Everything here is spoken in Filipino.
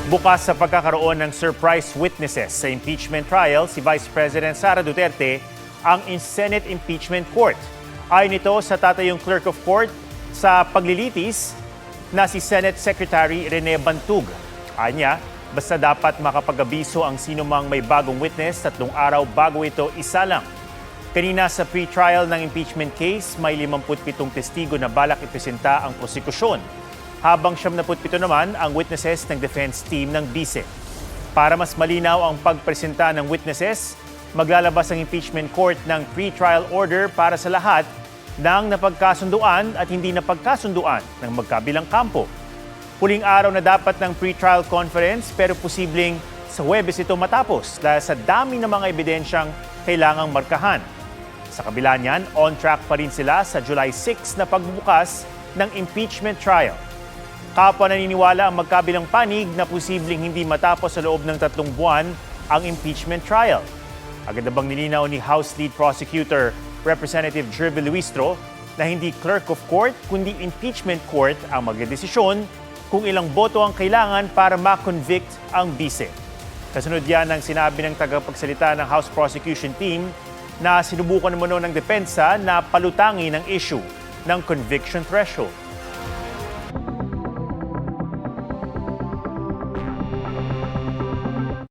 Bukas sa pagkakaroon ng surprise witnesses sa impeachment trial si Vice President Sara Duterte ang Senate Impeachment Court. Ayon ito sa tatayong Clerk of Court sa paglilitis na si Senate Secretary Rene Bantug. Anya, basta dapat makapag-abiso ang sinumang may bagong witness 3 araw bago ito isalang. Kanina sa pre-trial ng impeachment case, may 57 testigo na balak ipresenta ang prosekusyon, habang 77 naman ang witnesses ng defense team ng BISE. Para mas malinaw ang pagpresenta ng witnesses, maglalabas ang impeachment court ng pre-trial order para sa lahat ng napagkasunduan at hindi napagkasunduan ng magkabilang kampo. Huling araw na dapat ng pre-trial conference pero posibleng sa Huwebes ito matapos dahil sa dami ng mga ebidensyang kailangang markahan. Sa kabila niyan, on track pa rin sila sa July 6 na pagbubukas ng impeachment trial. Kapwa naniniwala ang magkabilang panig na posibleng hindi matapos sa loob ng 3 buwan ang impeachment trial. Agad na bang nilinaw ni House Lead Prosecutor Representative Jervy Luistro na hindi clerk of court kundi impeachment court ang magdedesisyon kung ilang boto ang kailangan para ma-convict ang BISE. Kasunod yan ang sinabi ng tagapagsalita ng House Prosecution Team na sinubukan naman ng depensa na palutangin ang issue ng conviction threshold.